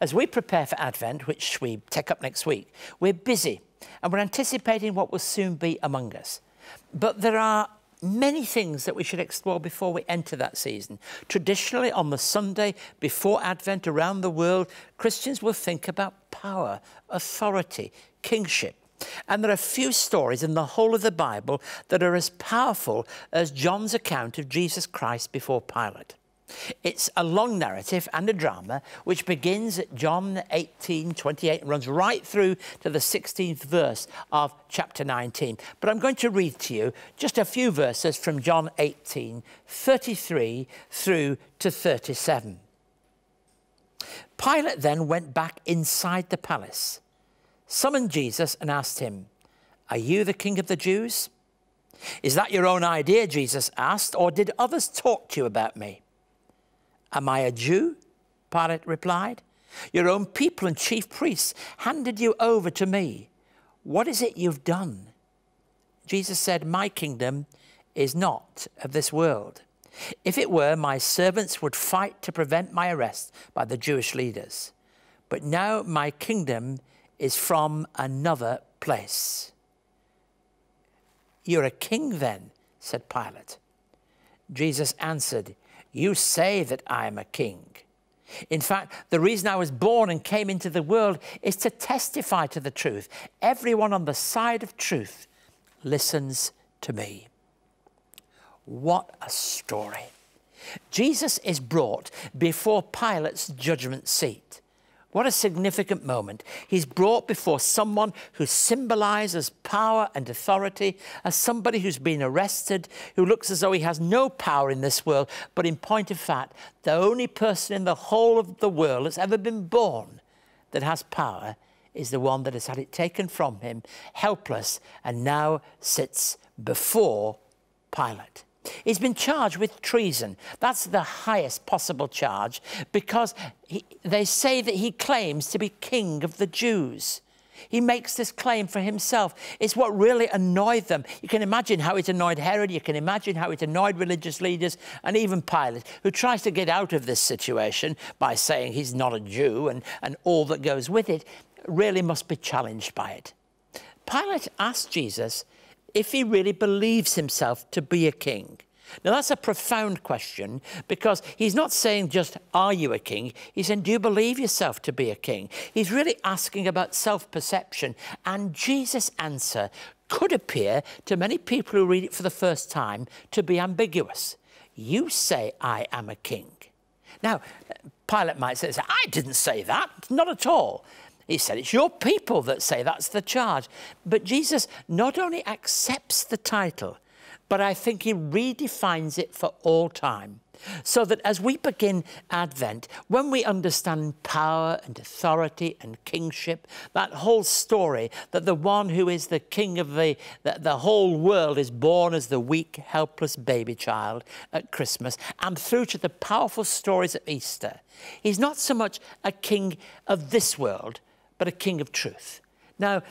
As we prepare for Advent, which we take up next week, we're busy and we're anticipating what will soon be among us. But there are many things that we should explore before we enter that season. Traditionally, on the Sunday before Advent around the world, Christians will think about power, authority, kingship. And there are few stories in the whole of the Bible that are as powerful as John's account of Jesus Christ before Pilate. It's a long narrative and a drama which begins at John 18:28 and runs right through to the 16th verse of chapter 19. But I'm going to read to you just a few verses from John 18:33 through to 37. Pilate then went back inside the palace, summoned Jesus and asked him, "Are you the king of the Jews?" "Is that your own idea?" Jesus asked, "or did others talk to you about me?" "Am I a Jew?" Pilate replied. "Your own people and chief priests handed you over to me. What is it you've done?" Jesus said, "My kingdom is not of this world. If it were, my servants would fight to prevent my arrest by the Jewish leaders. But now my kingdom is from another place." "You're a king then," said Pilate. Jesus answered, "You say that I am a king. In fact, the reason I was born and came into the world is to testify to the truth. Everyone on the side of truth listens to me." What a story. Jesus is brought before Pilate's judgment seat. What a significant moment. He's brought before someone who symbolizes power and authority, as somebody who's been arrested, who looks as though he has no power in this world, but in point of fact, the only person in the whole of the world that's ever been born that has power is the one that has had it taken from him, helpless, and now sits before Pilate. He's been charged with treason. That's the highest possible charge, because they say that he claims to be king of the Jews. He makes this claim for himself. It's what really annoyed them. You can imagine how it annoyed Herod. You can imagine how it annoyed religious leaders and even Pilate, who tries to get out of this situation by saying he's not a Jew and all that goes with it, really must be challenged by it. Pilate asked Jesus if he really believes himself to be a king. Now, that's a profound question, because he's not saying just, are you a king? He's saying, do you believe yourself to be a king? He's really asking about self-perception. And Jesus' answer could appear to many people who read it for the first time to be ambiguous. You say I am a king. Now, Pilate might say, I didn't say that, not at all. He said, it's your people that say that's the charge. But Jesus not only accepts the title, but I think he redefines it for all time. So that as we begin Advent, when we understand power and authority and kingship, that whole story that the one who is the king of the whole world is born as the weak, helpless baby child at Christmas, and through to the powerful stories of Easter, he's not so much a king of this world, but a king of truth. Now,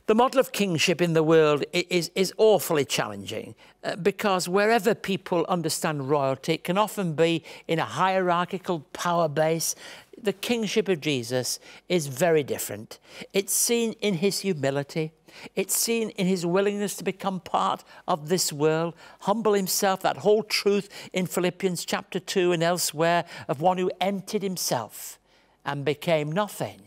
the model of kingship in the world is awfully challenging because wherever people understand royalty, it can often be in a hierarchical power base. The kingship of Jesus is very different. It's seen in his humility. It's seen in his willingness to become part of this world, humble himself, that whole truth in Philippians chapter 2 and elsewhere of one who emptied himself and became nothing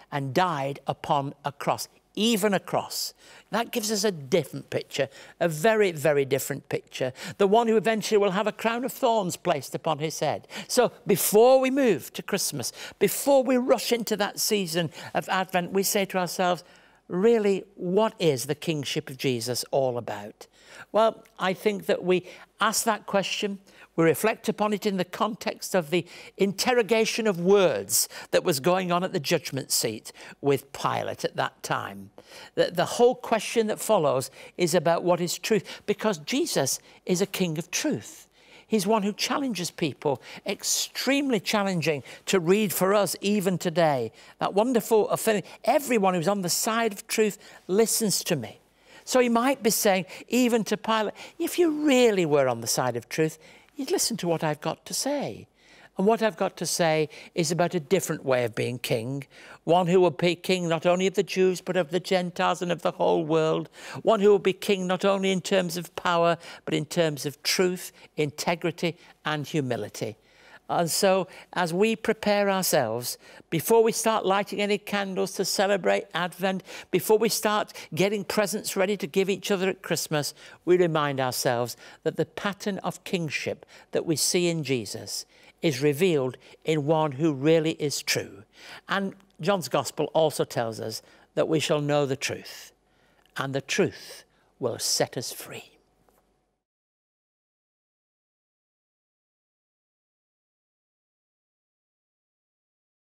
and died upon a cross. Even a cross. That gives us a different picture, a very, very different picture. The one who eventually will have a crown of thorns placed upon his head. So before we move to Christmas, before we rush into that season of Advent, we say to ourselves, really, what is the kingship of Jesus all about? Well, I think that we ask that question, we reflect upon it in the context of the interrogation of words that was going on at the judgment seat with Pilate at that time. The whole question that follows is about what is truth, because Jesus is a king of truth. He's one who challenges people, extremely challenging to read for us even today. That wonderful feeling, everyone who's on the side of truth listens to me. So he might be saying, even to Pilate, if you really were on the side of truth, you'd listen to what I've got to say. And what I've got to say is about a different way of being king, one who will be king not only of the Jews, but of the Gentiles and of the whole world, one who will be king not only in terms of power, but in terms of truth, integrity, and humility. And so, as we prepare ourselves, before we start lighting any candles to celebrate Advent, before we start getting presents ready to give each other at Christmas, we remind ourselves that the pattern of kingship that we see in Jesus is revealed in one who really is true. And John's Gospel also tells us that we shall know the truth, and the truth will set us free.